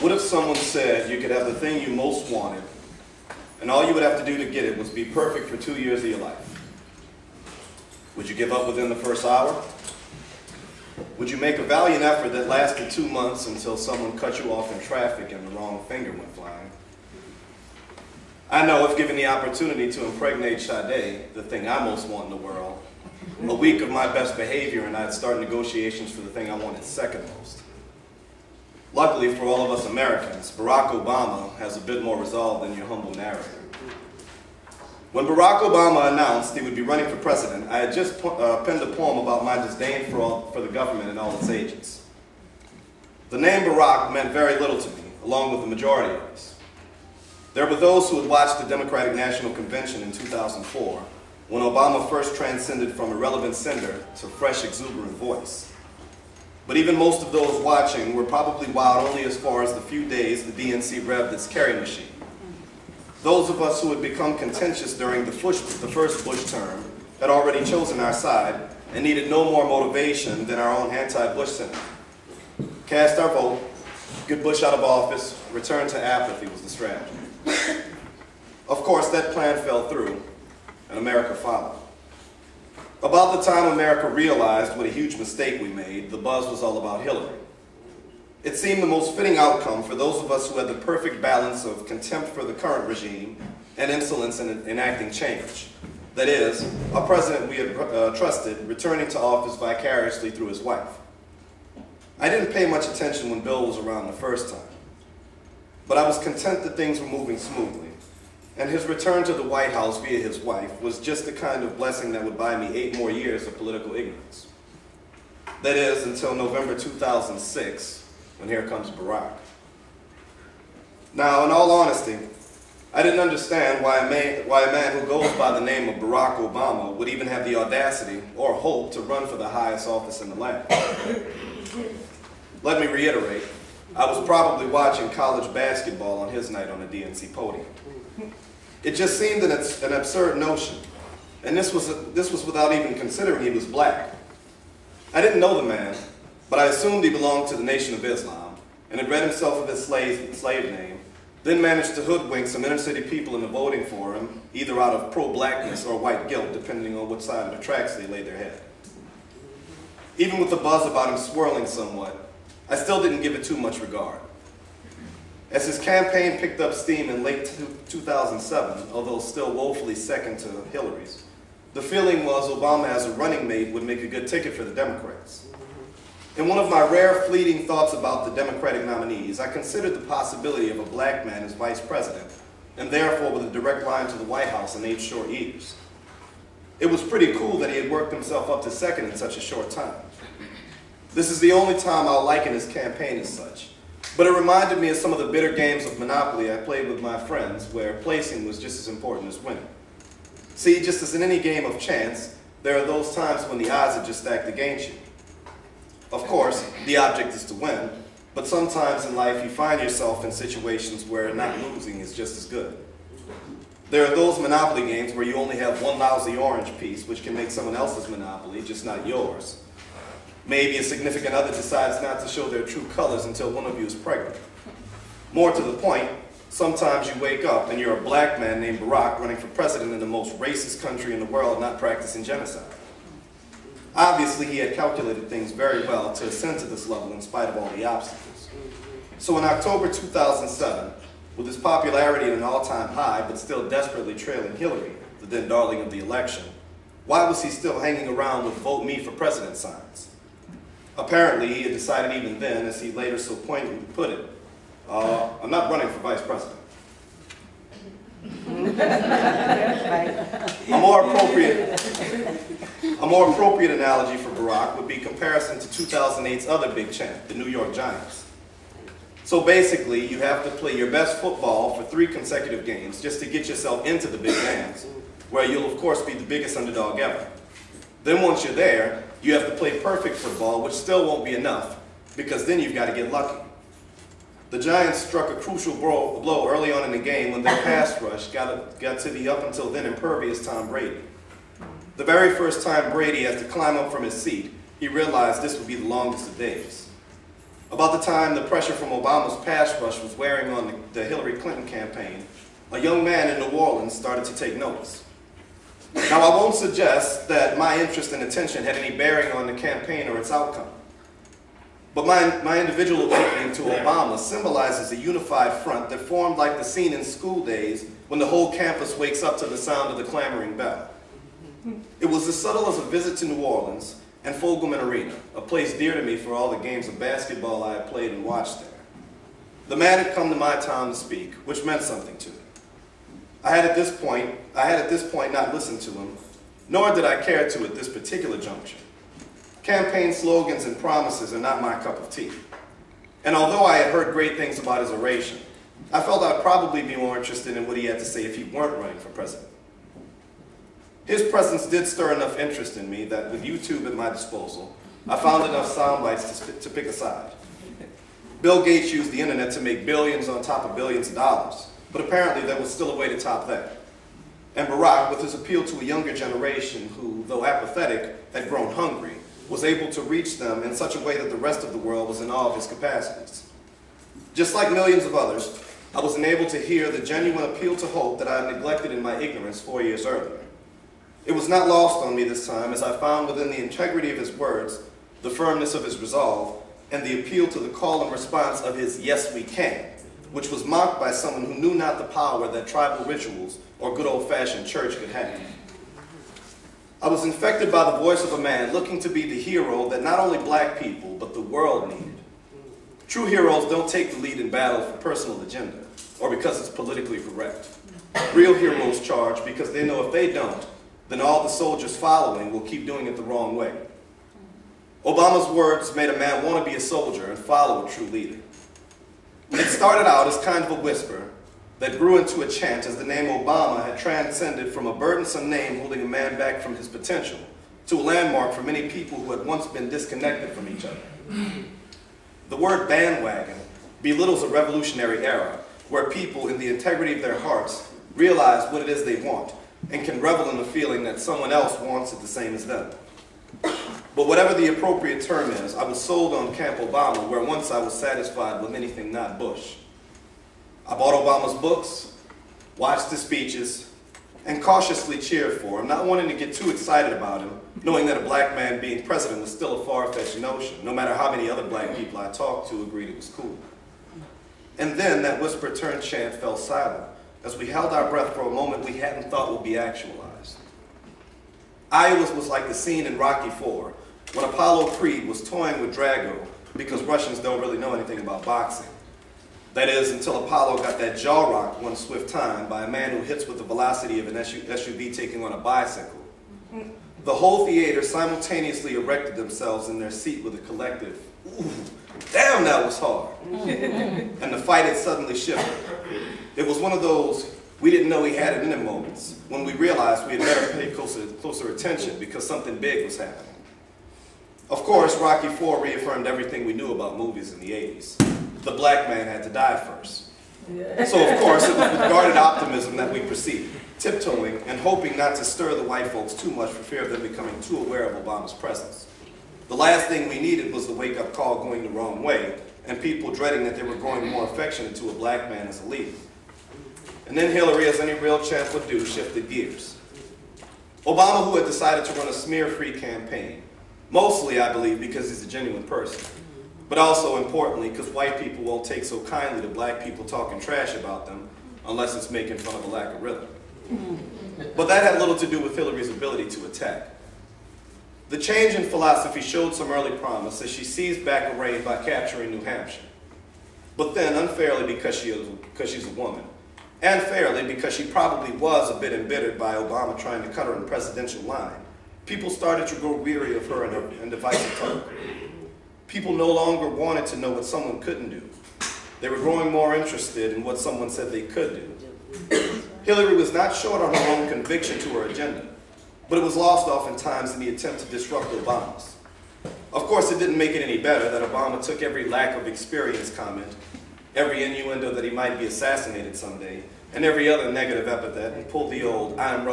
What if someone said you could have the thing you most wanted, and all you would have to do to get it was be perfect for 2 years of your life? Would you give up within the first hour? Would you make a valiant effort that lasted 2 months until someone cut you off in traffic and the wrong finger went flying? I know if given the opportunity to impregnate Sade, the thing I most want in the world, a week of my best behavior and I'd start negotiations for the thing I wanted second most. Luckily for all of us Americans, Barack Obama has a bit more resolve than your humble narrator. When Barack Obama announced he would be running for president, I had just penned a poem about my disdain for the government and all its agents. The name Barack meant very little to me, along with the majority of us. There were those who had watched the Democratic National Convention in 2004, when Obama first transcended from irrelevant sender to fresh, exuberant voice. But even most of those watching were probably wowed only as far as the few days the DNC revved its carry machine. Those of us who had become contentious during the first Bush term had already chosen our side and needed no more motivation than our own anti-Bush sentiment. Cast our vote, get Bush out of office, return to apathy was the strategy. Of course, that plan fell through, and America followed. About the time America realized what a huge mistake we made, the buzz was all about Hillary. It seemed the most fitting outcome for those of us who had the perfect balance of contempt for the current regime and insolence in enacting change. That is, a president we had trusted returning to office vicariously through his wife. I didn't pay much attention when Bill was around the first time, but I was content that things were moving smoothly, and his return to the White House via his wife was just the kind of blessing that would buy me 8 more years of political ignorance. That is, until November 2006, when here comes Barack. Now, in all honesty, I didn't understand why a man who goes by the name of Barack Obama would even have the audacity or hope to run for the highest office in the land. Let me reiterate, I was probably watching college basketball on his night on the DNC podium. It just seemed an absurd notion, and this was without even considering he was black. I didn't know the man, but I assumed he belonged to the Nation of Islam, and had read himself of his slave name, then managed to hoodwink some inner-city people into voting for him, either out of pro-blackness or white guilt, depending on which side of the tracks they laid their head. Even with the buzz about him swirling somewhat, I still didn't give it too much regard. As his campaign picked up steam in late 2007, although still woefully second to Hillary's, the feeling was Obama as a running mate would make a good ticket for the Democrats. In one of my rare fleeting thoughts about the Democratic nominees, I considered the possibility of a black man as vice president, and therefore with a direct line to the White House in 8 short years. It was pretty cool that he had worked himself up to second in such a short time. This is the only time I'll liken his campaign as such. But it reminded me of some of the bitter games of Monopoly I played with my friends, where placing was just as important as winning. See, just as in any game of chance, there are those times when the odds are just stacked against you. Of course, the object is to win, but sometimes in life you find yourself in situations where not losing is just as good. There are those Monopoly games where you only have one lousy orange piece, which can make someone else's Monopoly, just not yours. Maybe a significant other decides not to show their true colors until one of you is pregnant. More to the point, sometimes you wake up and you're a black man named Barack running for president in the most racist country in the world not practicing genocide. Obviously, he had calculated things very well to ascend to this level in spite of all the obstacles. So in October 2007, with his popularity at an all-time high but still desperately trailing Hillary, the then darling of the election, why was he still hanging around with "Vote Me for President" signs? Apparently, he had decided even then, as he later so poignantly put it, I'm not running for vice president. A more appropriate analogy for Barack would be comparison to 2008's other big champ, the New York Giants. So basically, you have to play your best football for 3 consecutive games just to get yourself into the big dance, where you'll of course be the biggest underdog ever. Then once you're there, you have to play perfect football, which still won't be enough, because then you've got to get lucky. The Giants struck a crucial blow early on in the game when their pass rush got to the up until then impervious Tom Brady. The very first time Brady has to climb up from his seat, he realized this would be the longest of days. About the time the pressure from Obama's pass rush was wearing on the Hillary Clinton campaign, a young man in New Orleans started to take notice. Now, I won't suggest that my interest and attention had any bearing on the campaign or its outcome. But my individual awakening to Obama symbolizes a unified front that formed like the scene in school days when the whole campus wakes up to the sound of the clamoring bell. It was as subtle as a visit to New Orleans and Fogelman Arena, a place dear to me for all the games of basketball I had played and watched there. The man had come to my town to speak, which meant something to me. I had at this point not listened to him, nor did I care to at this particular juncture. Campaign slogans and promises are not my cup of tea. And although I had heard great things about his oration, I felt I'd probably be more interested in what he had to say if he weren't running for president. His presence did stir enough interest in me that with YouTube at my disposal, I found enough sound bites to pick a side. Bill Gates used the internet to make billions on top of billions of dollars, but apparently there was still a way to top that. And Barack, with his appeal to a younger generation who, though apathetic, had grown hungry, was able to reach them in such a way that the rest of the world was in awe of his capacities. Just like millions of others, I was enabled to hear the genuine appeal to hope that I had neglected in my ignorance 4 years earlier. It was not lost on me this time, as I found within the integrity of his words, the firmness of his resolve, and the appeal to the call and response of his "yes, we can," which was mocked by someone who knew not the power that tribal rituals or good old-fashioned church could have. I was infected by the voice of a man looking to be the hero that not only black people, but the world needed. True heroes don't take the lead in battle for personal agenda, or because it's politically correct. Real heroes charge because they know if they don't, then all the soldiers following will keep doing it the wrong way. Obama's words made a man want to be a soldier and follow a true leader. It started out as kind of a whisper that grew into a chant as the name Obama had transcended from a burdensome name holding a man back from his potential to a landmark for many people who had once been disconnected from each other. The word bandwagon belittles a revolutionary era where people, in the integrity of their hearts, realize what it is they want and can revel in the feeling that someone else wants it the same as them. But whatever the appropriate term is, I was sold on Camp Obama, where once I was satisfied with anything not Bush. I bought Obama's books, watched his speeches, and cautiously cheered for him, not wanting to get too excited about him, knowing that a black man being president was still a far-fetched notion, no matter how many other black people I talked to agreed it was cool. And then that whisper-turned chant fell silent, as we held our breath for a moment we hadn't thought would be actualized. Iowa was like the scene in Rocky IV, when Apollo Creed was toying with Drago because Russians don't really know anything about boxing. That is, until Apollo got that jaw rocked one swift time by a man who hits with the velocity of an SUV taking on a bicycle. The whole theater simultaneously erected themselves in their seat with a collective, "Ooh, damn, that was hard." And the fight had suddenly shifted. It was one of those we didn't know he had it in him moments when we realized we had better pay closer attention because something big was happening. Of course, Rocky IV reaffirmed everything we knew about movies in the 80s. The black man had to die first. So, of course, it was with guarded optimism that we proceeded, tiptoeing and hoping not to stir the white folks too much for fear of them becoming too aware of Obama's presence. The last thing we needed was the wake-up call going the wrong way and people dreading that they were growing more affectionate to a black man as a leader. And then Hillary, as any real champ would do, shifted gears. Obama, who had decided to run a smear-free campaign, mostly, I believe, because he's a genuine person, but also, importantly, because white people won't take so kindly to black people talking trash about them unless it's making fun of a lack of rhythm. But that had little to do with Hillary's ability to attack. The change in philosophy showed some early promise as she seized back a reign by capturing New Hampshire. But then, unfairly because she's a woman, and fairly because she probably was a bit embittered by Obama trying to cut her in presidential line, people started to grow weary of her and divisive talk. People no longer wanted to know what someone couldn't do. They were growing more interested in what someone said they could do. Hillary was not short on her own conviction to her agenda, but it was lost oftentimes in the attempt to disrupt Obama's. Of course, it didn't make it any better that Obama took every lack of experience comment, every innuendo that he might be assassinated someday, and every other negative epithet and pulled the old "I'm